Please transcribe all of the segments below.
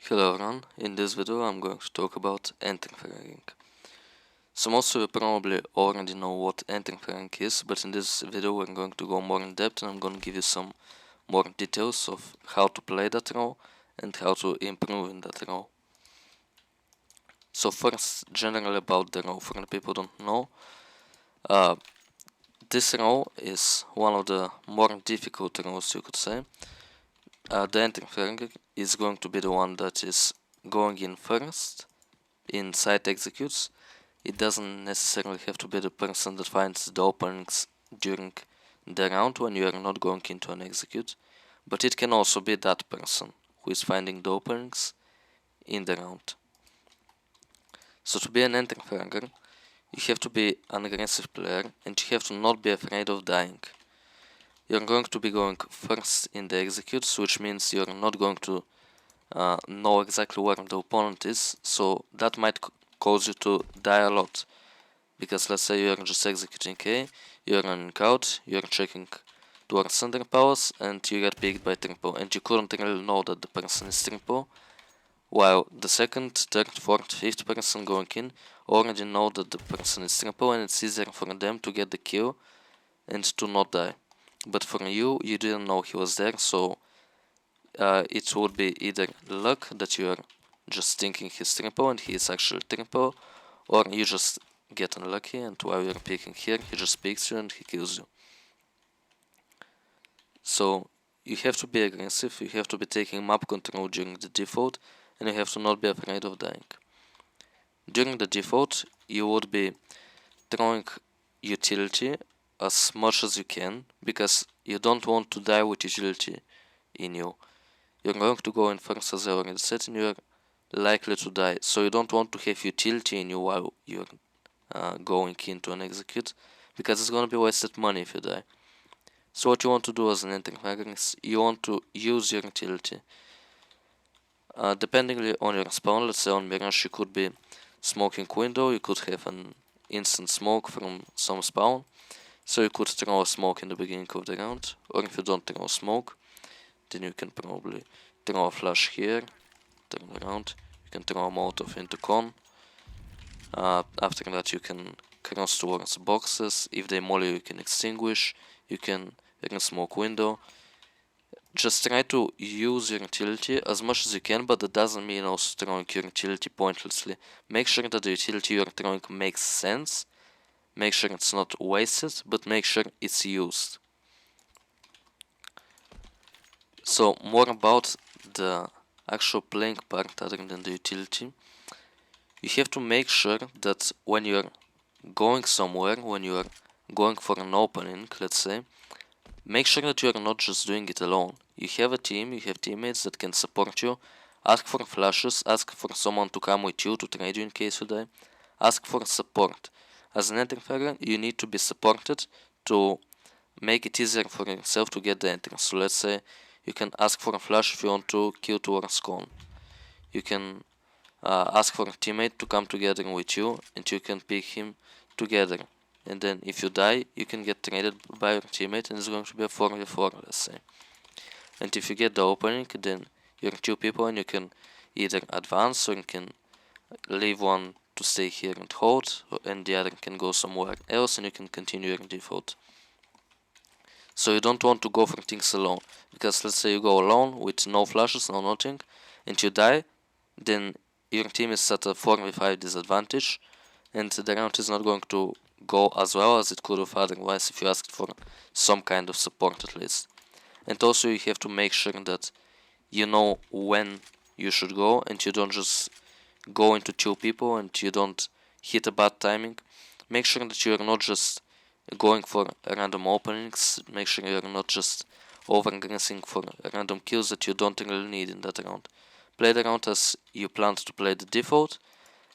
Hello everyone, in this video I'm going to talk about entering. So most of you probably already know what entering is, but in this video we're going to go more in depth and I'm going to give you some more details of how to play that role and how to improve in that role. So first, generally about the role, for the people who don't know, this role is one of the more difficult roles, you could say. The entering is going to be the one that is going in first in site executes. It doesn't necessarily have to be the person that finds the openings during the round when you are not going into an execute, but it can also be that person who is finding the openings in the round. So to be an entering fragger, you have to be an aggressive player and you have to not be afraid of dying. You're going to be going first in the executes, which means you're not going to know exactly where the opponent is, so that might cause you to die a lot. Because let's say you're just executing A, you're running out, you're checking towards center powers, and you get picked by triple, and you couldn't really know that the person is triple, while the second, third, fourth, fifth person going in already know that the person is triple, and it's easier for them to get the kill and to not die. But for you, you didn't know he was there, so it would be either luck that you're just thinking he's triple and he is actually triple, or you just get unlucky and while you're picking here, he just picks you and he kills you. So you have to be aggressive, you have to be taking map control during the default, and you have to not be afraid of dying. During the default, you would be throwing utility as much as you can, because you don't want to die with utility in you. You're going to go in first, as I already said, and you're likely to die, so you don't want to have utility in you while you're going into an execute, because it's going to be wasted money if you die. So what you want to do as an entering fragger is you want to use your utility. Depending on your spawn, let's say on Mirage you could be smoking window, you could have an instant smoke from some spawn, so you could throw a smoke in the beginning of the round, or if you don't throw smoke, then you can probably throw a flash here, turn around, you can throw a molotov into con. After that you can cross towards boxes, if they molly you can extinguish, you can smoke window. Just try to use your utility as much as you can, but that doesn't mean also throwing your utility pointlessly. Make sure that the utility you're throwing makes sense, make sure it's not wasted, but make sure it's used. So more about the actual playing part other than the utility. You have to make sure that when you're going somewhere, when you're going for an opening, let's say, make sure that you're not just doing it alone. You have a team, you have teammates that can support you. Ask for flashes, ask for someone to come with you to trade you in case you die. Ask for support. As an entering fragger, you need to be supported to make it easier for yourself to get the entry. So let's say you can ask for a flash if you want to kill towards con. You can ask for a teammate to come together with you and you can pick him together. And then if you die, you can get traded by your teammate and it's going to be a 4v4, let's say. And if you get the opening, then you're two people and you can either advance or you can leave one to stay here and hold, and the other can go somewhere else and you can continue your default. So you don't want to go for things alone, because let's say you go alone with no flashes, no nothing, and you die, then your team is at a 4v5 disadvantage, and the round is not going to go as well as it could have otherwise if you asked for some kind of support at least. And also you have to make sure that you know when you should go and you don't just go into two people and you don't hit a bad timing. Make sure that you are not just going for random openings, make sure you are not just over-aggressing for random kills that you don't really need in that round. Play the round as you planned to play the default,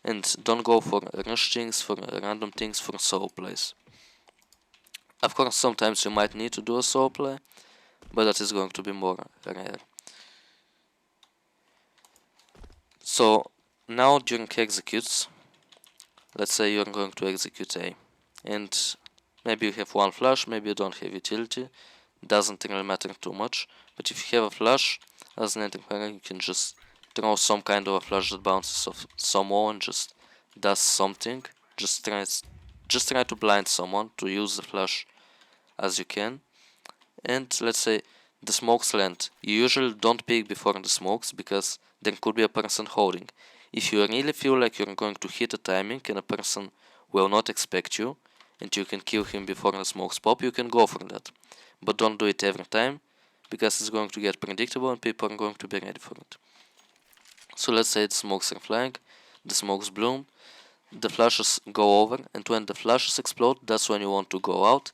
and don't go for rush things, for random things, for solo plays. Of course, sometimes you might need to do a solo play, but that is going to be more rare. So now during executes, let's say you're going to execute A, and maybe you have one flash, maybe you don't have utility, doesn't really matter too much, but if you have a flash, as an entering fragger, you can just throw some kind of a flash that bounces off someone, just does something. Just try to blind someone, to use the flash as you can. And let's say the smokes land. You usually don't peek before the smokes because there could be a person holding. If you really feel like you're going to hit a timing and a person will not expect you and you can kill him before the smokes pop, you can go for that. But don't do it every time because it's going to get predictable and people are going to be ready for it. So let's say the smokes are flying, the smokes bloom, the flashes go over, and when the flashes explode, that's when you want to go out.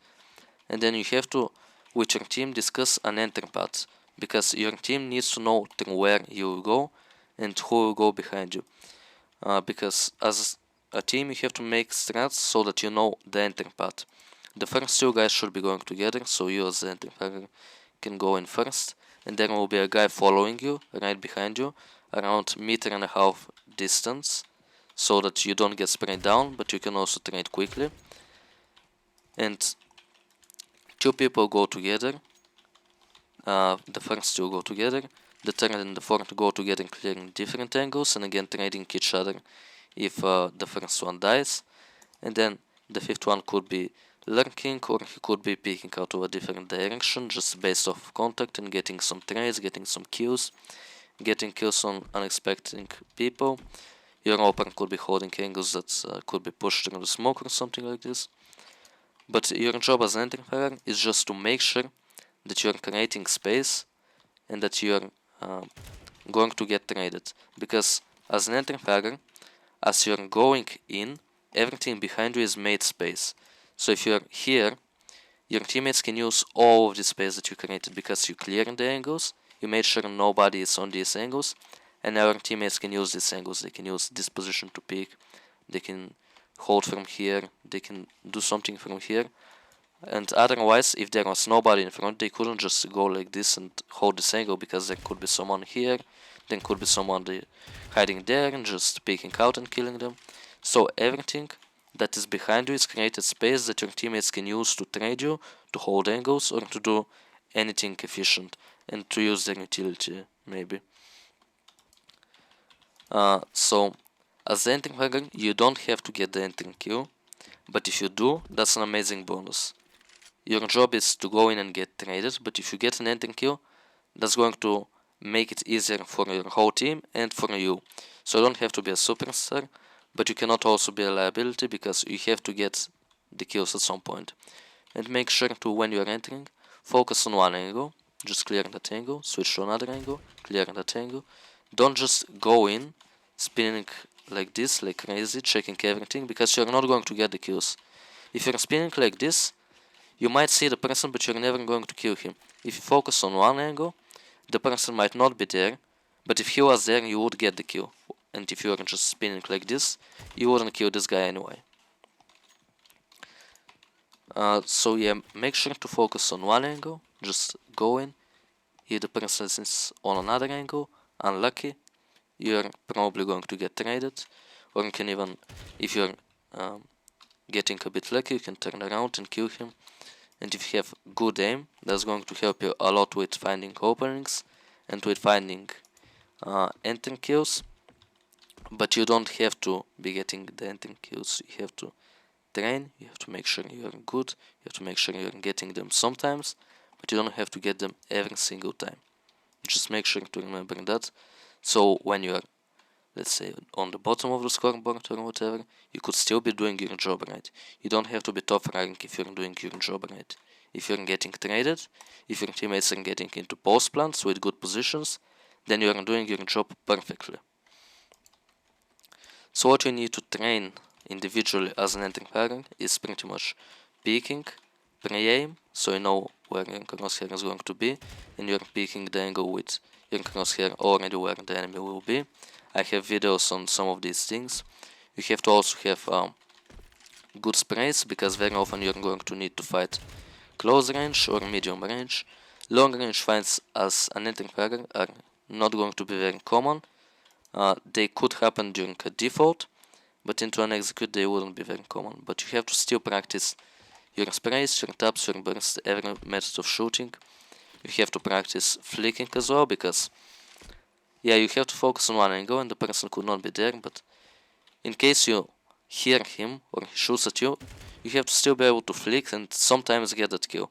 And then you have to, with your team, discuss an enter path, because your team needs to know where you will go and who will go behind you. Because as a team, you have to make strats so that you know the enter path. The first two guys should be going together, so you as the enter can go in first, and there will be a guy following you right behind you around meter-and-a-half distance, so that you don't get sprayed down, but you can also trade quickly. And two people go together. The first two go together. The third and the fourth go together, clearing different angles, and again trading each other if the first one dies. And then the fifth one could be lurking, or he could be peeking out of a different direction, just based off contact and getting some trades, getting some kills, getting kills on unexpected people. Your opponent could be holding angles that could be pushed through the smoke or something like this. But your job as an entry is just to make sure that you're creating space and that you're going to get traded. Because as an entry as you're going in, everything behind you is made space. So if you're here, your teammates can use all of the space that you created because you cleared the angles, you made sure nobody is on these angles, and our teammates can use these angles. They can use this position to pick, they can hold from here, they can do something from here. And otherwise, if there was nobody in front, they couldn't just go like this and hold this angle, because there could be someone here, then could be someone hiding there and just peeking out and killing them. So everything that is behind you is created space that your teammates can use to trade you, to hold angles, or to do anything efficient, and to use their utility, maybe. So, as the entering figure, you don't have to get the entering kill, but if you do, that's an amazing bonus. Your job is to go in and get traded, but if you get an entering kill, that's going to make it easier for your whole team and for you. So you don't have to be a superstar, but you cannot also be a liability, because you have to get the kills at some point. And make sure to, when you are entering, focus on one angle, just clear that angle, switch to another angle, clear that angle. Don't just go in, spinning like this, like crazy, checking everything, because you're not going to get the kills. If you're spinning like this, you might see the person, but you're never going to kill him. If you focus on one angle, the person might not be there, but if he was there, you would get the kill. And if you are just spinning like this, you wouldn't kill this guy anyway. So yeah, make sure to focus on one angle, just go in. If the person is on another angle, unlucky, you're probably going to get traded. Or you can even, if you're getting a bit lucky, you can turn around and kill him. And if you have good aim, that's going to help you a lot with finding openings and with finding entering kills. But you don't have to be getting the entering kills. You have to train, you have to make sure you're good, you have to make sure you're getting them sometimes, but you don't have to get them every single time. Just make sure to remember that. So when you're, let's say, on the bottom of the scoreboard or whatever, you could still be doing your job right. You don't have to be top rank if you're doing your job right. If you're getting traded, if your teammates are getting into post plants with good positions, then you are doing your job perfectly. So what you need to train individually as an entering player is pretty much peeking, pre-aim, so you know where your crosshair is going to be, and you're peeking the angle with your crosshair already where the enemy will be. I have videos on some of these things. You have to also have good sprays, because very often you're going to need to fight close range or medium range. Long range fights as an entering player are not going to be very common. They could happen during a default, but into an execute they wouldn't be very common. But you have to still practice your sprays, your taps, your bursts, every method of shooting. You have to practice flicking as well, because yeah, you have to focus on one angle and the person could not be there, but in case you hear him or he shoots at you, you have to still be able to flick and sometimes get that kill.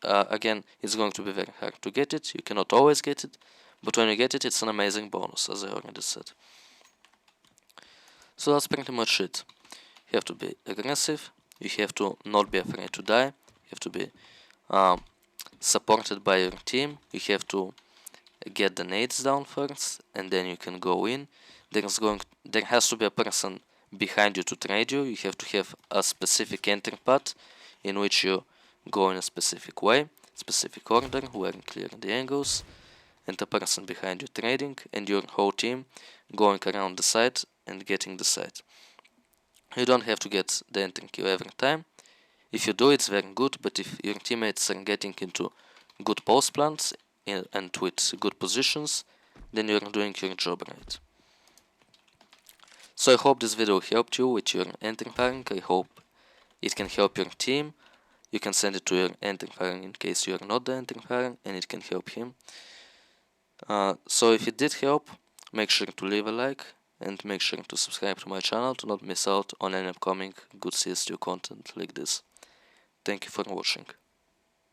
Again, it's going to be very hard to get it, you cannot always get it, but when you get it, it's an amazing bonus, as I already said. So that's pretty much it. You have to be aggressive, you have to not be afraid to die, you have to be supported by your team, you have to get the nades down first and then you can go in. There has to be a person behind you to trade you. You have to have a specific entry path in which you go in a specific way, specific order, wearing clearing the angles, and the person behind you trading, and your whole team going around the site and getting the site. You don't have to get the entry kill every time. If you do, it's very good, but if your teammates are getting into good post plants and with good positions, then you're doing your job right. So I hope this video helped you with your entry firing. I hope it can help your team. You can send it to your entry firing in case you are not the entry firing, and it can help him. So if it did help, make sure to leave a like and make sure to subscribe to my channel to not miss out on any upcoming good CS2 content like this. Thank you for watching.